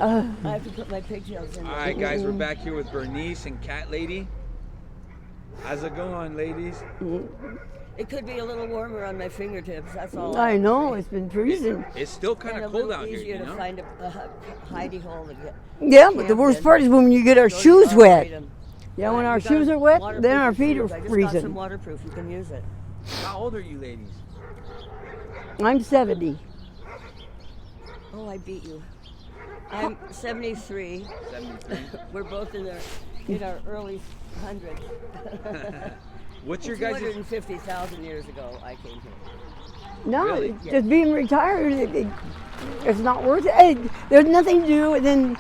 I have to put my pigtails in. All right, guys, we're back here with Bernice and Cat Lady. How's it going, ladies? It could be a little warmer on my fingertips. That's all. I know, it's been freezing. It's still kind And of a cold little out here, easier you know? to find a hidey hole to get. Yeah, but the worst part is when you get our shoes wet. Arboretum. Yeah, when our You got shoes are wet, waterproof then our feet shoes. are I just got some freezing. waterproof. You can use it. How old are you, ladies? I'm 70. Oh, I beat you. I'm 73. 73. We're both in our early hundreds. What's your guys' 250,000 years ago, I came here. No, Really? just being retired, it's not worth it. Hey, there's nothing to do, and then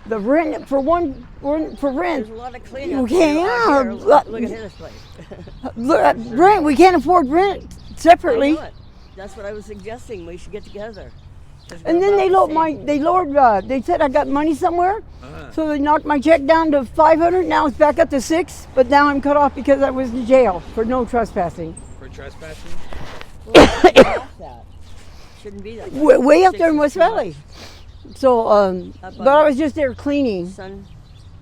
the rent for rent. There's a lot of cleanup. You can't. Look at this place. Rent. We can't afford rent I separately. know it. That's what I was suggesting. We should get together. 'Cause we're And then about the same. they lowered. They said I got money somewhere, Uh-huh. so they knocked my check down to 500. Now it's back up to 6. But now I'm cut off because I was in jail for no trespassing. for trespassing? Well, half that. Shouldn't be that. Way up there in 6 West is too much. Valley. So, Up but on I was just there cleaning. Sun.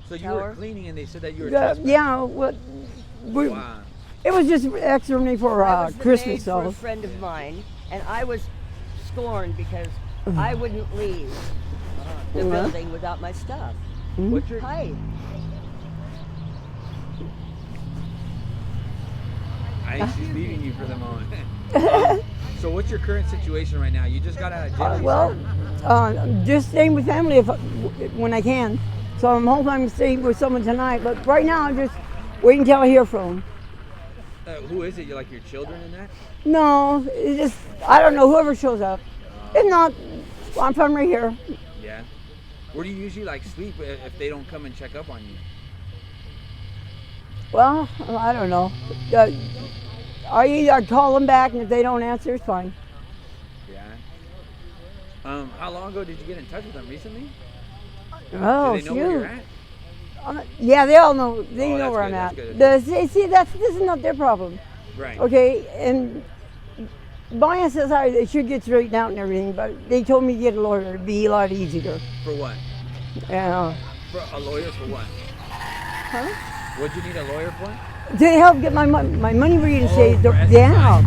So you Tower? were cleaning and they said that you were trespassing? Yeah, Wow. it was just extra money for I was the Christmas. maid for a So friend of mine, and I was scorned because I wouldn't leave the Uh-huh. building without my stuff. What's your Hi. she's leaving you for the moment. So what's your current situation right now? You just got out of jail. you I'm just staying with family when I can. So I'm hoping I'm staying with someone tonight. But right now I'm just waiting until I hear from them. said? Who is it? You like your children in that? No, it's just I don't know whoever shows up. If not, I'm from right here. Yeah. Where do you usually like sleep if they don't come and check up on you? Well, I don't know. I call them back, and if they don't answer, it's fine. Yeah. How long ago did you get in touch with them? Recently? Oh, Do they know where you're shoot. at? Yeah, they all know. They Oh, know where that's I'm good, at. that's good. See, this is not their problem. Right. Okay, and Brian says they should get straightened out and everything, but they told me to get a lawyer. It'd be a lot easier. For what? Yeah. For a lawyer for what? Huh? What'd you need a lawyer for? To help get my money reinstated. for SSI. Yeah.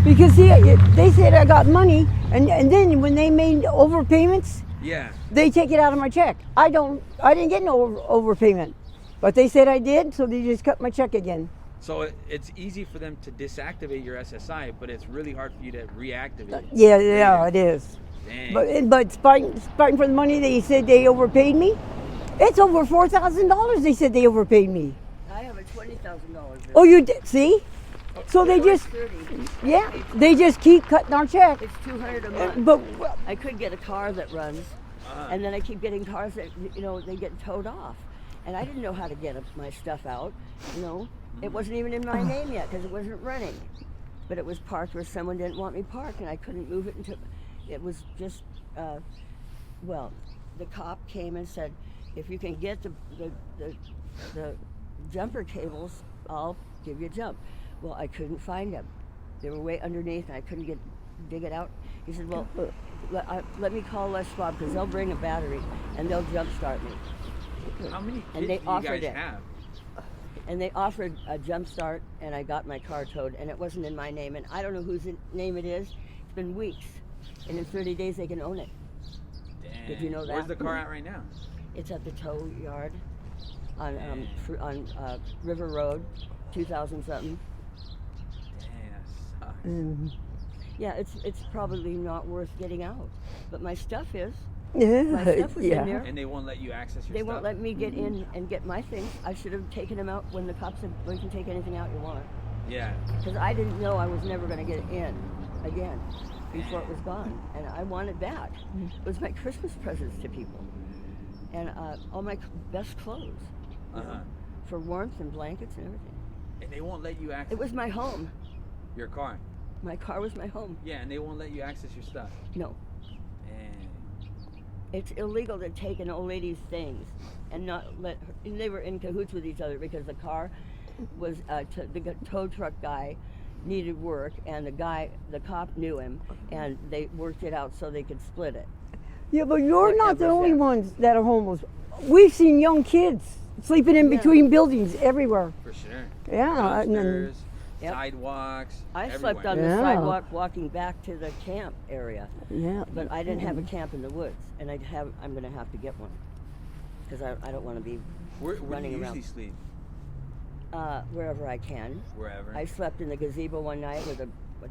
Because see, they said I got money, and then when they made overpayments, Yeah. they take it out of my check. I didn't get no overpayment, but they said I did, so they just cut my check again. So it's easy for them to deactivate your SSI, but it's really hard for you to reactivate. Yeah, it is. Dang. But fighting for the money, they said they overpaid me. It's over $4,000. They said they overpaid me. I have a $20,000. Oh, you did? See? So they just, 30. yeah, they just keep cutting our check. It's $200 a month. But I could get a car that runs, and then I keep getting cars that they get towed off, and I didn't know how to get my stuff out. It wasn't even in my name yet because it wasn't running, but it was parked where someone didn't want me parked, and I couldn't move it until it was just. The cop came and said, if you can get the jumper cables, I'll give you a jump. Well, I couldn't find them. They were way underneath, and I couldn't dig it out. He said, well, let me call Les Schwab because they'll bring a battery and they'll jump start me. How many And kids they do you offered guys it. have? And they offered a jump start, and I got my car towed, and it wasn't in my name, and I don't know whose name it is. It's been weeks, and in 30 days they can own it. Dang. Did you know that? Where's the car at right now? It's at the tow yard on River Road, 2000 something. Dang, that sucks. Yeah, it's probably not worth getting out, but my stuff is. yeah, My stuff was in there. And they won't let you access your They stuff? won't let me get in and get my things. I should have taken them out when the cops said, well, you can take anything out you want. Yeah. Because I didn't know I was never going to get it in again before it was gone. And I want it back. It was my Christmas presents to people. And all my best clothes. For warmth and blankets and everything. And they won't let you access It was my home. your car? My car was my home. Yeah, and they won't let you access your stuff? No. Dang. It's illegal to take an old lady's things and not let her. And they were in cahoots with each other because the car was the tow truck guy needed work, and the cop knew him, and they worked it out so they could split it. Yeah, but you're not the Whatever's only there. ones that are homeless. We've seen young kids sleeping in Yeah. between buildings everywhere. For sure. Yeah, and then- Dumpsters, Yep. sidewalks. I everywhere. slept on the Yeah. sidewalk walking back to the camp area, Yeah. but I didn't have a camp in the woods, and I'm going to have to get one because I don't want to be Where do running you around. usually sleep? Wherever I can. Wherever. I slept in the gazebo one night with a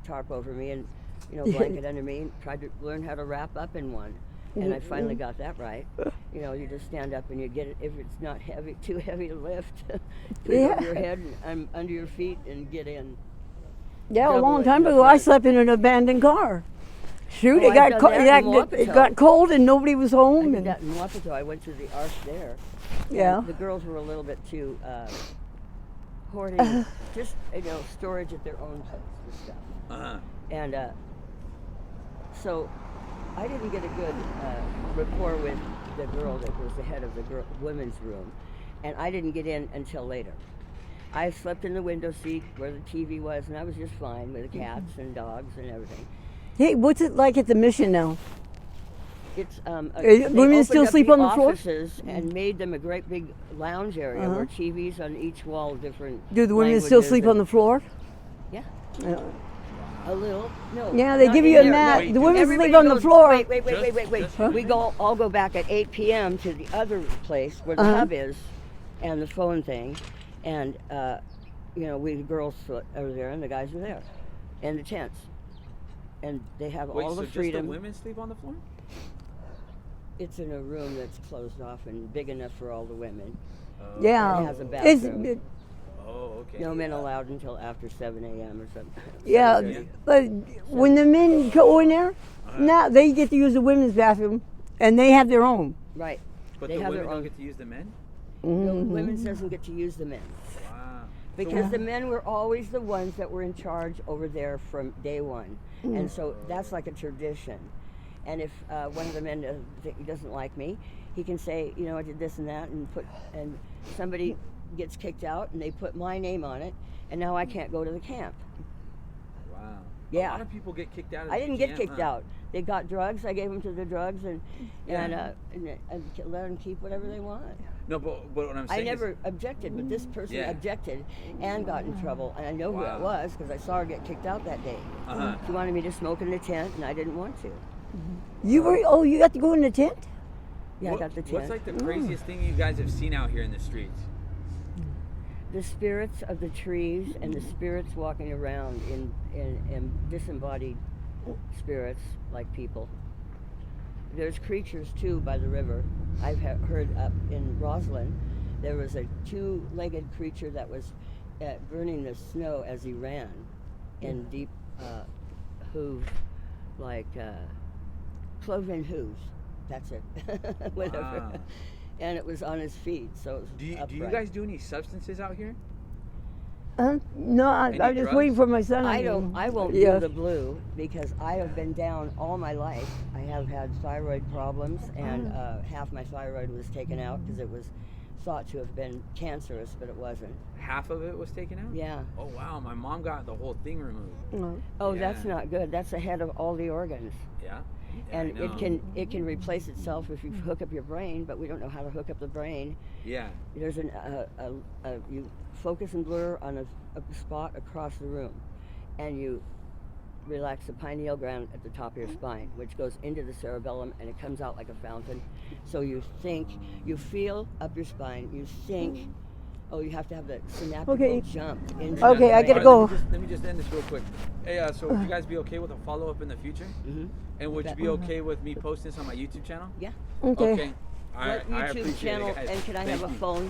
tarp over me and blanket under me, and tried to learn how to wrap up in one. And I finally got that right. You just stand up and you get it. If it's not too heavy to lift, put it over your head and under your feet and get in. Yeah, a Double long it time in the ago, I front. slept in an abandoned car. Shoot, Oh, it I've got done cold. that in It Wapato. got cold and nobody was I home. did And, that in Wapato. I went to the arch there. Yeah. And the girls were a little bit too hoarding, just storage at their own place and stuff. Uh-huh. And so I didn't get a good rapport with the girl that was the head of the women's room, and I didn't get in until later. I slept in the window seat where the TV was, and I was just fine with the cats and dogs and everything. hey, what's it like at the mission now? It's Women they still opened up sleep on the floor? offices and made them a great big lounge area where TVs on each wall, different. Do the women still languages sleep on the floor? Yeah, Yeah. a little. No. Yeah, they not give in you a there. mat. Wait, The women Everybody sleep on the goes, floor. Wait. Just- We all go back at 8 p.m. to the other place where the hub is, and the phone thing, and we the girls are there and the guys are there, and the tents, and they have Wait, all so the just freedom. the women sleep on the floor? It's in a room that's closed off and big enough for all the women. Yeah. It has a It's, bathroom. Oh, okay. No men allowed until after 7 a.m. or something. yeah, 7:30. but when the men go in there, Uh-huh. now they get to use the women's bathroom, and they have their own. Right. But They the have women their don't own. get to use the men? No, women doesn't get to use the men. Wow. Because the men were always the ones that were in charge over there from day one. And so that's like a tradition. And if one of the men doesn't like me, he can say, I did this and that, and somebody gets kicked out and they put my name on it, and now I can't go to the camp. Wow. Yeah. A lot of people get kicked out of I the didn't get camp, kicked huh? out. They got drugs. I gave them to the drugs and Yeah. let them keep whatever they want. No, but what I'm saying I never is, objected, but this person Yeah. objected and got in trouble. And I know who Wow. it was because I saw her get kicked out that day. Uh-huh. She wanted me to smoke in the tent, and I didn't want to. You got to go in the tent? Yeah, I got the tent. What's like the craziest thing you guys have seen out here in the streets? The spirits of the trees and the spirits walking around in disembodied spirits like people. There's creatures too by the river. I've heard up in Roslyn, there was a two-legged creature that was burning the snow as he ran in deep hooves, like cloven hooves. That's it. Whatever. Wow. And it was on his feet, so it was Do you upright. guys do any substances out here? No, Any I'm just drugs? waiting for my son. I won't Yeah. do the blue because I have been down all my life. I have had thyroid problems, and half my thyroid was taken out because it was thought to have been cancerous, but it wasn't. Half of it was taken out? Yeah. Oh wow, my mom got the whole thing removed. No. Oh, that's Yeah. not good. That's ahead of all the organs. Yeah. And I know. it can replace itself if you hook up your brain, but we don't know how to hook up the brain. Yeah. There's you focus and blur on a spot across the room, and you relax the pineal gland at the top of your spine, which goes into the cerebellum, and it comes out like a fountain. So you think, you feel up your spine, you think. Oh, you have to have the synaptical Okay. jump into Okay, the I gotta brain. go. Let me just end this real quick. Hey, so would you guys be okay with a follow up in the future? Mhm. And would you be okay with me posting this on my YouTube channel? Okay. All right. What I YouTube appreciate channel, it, guys. and can I Thank have a you. phone?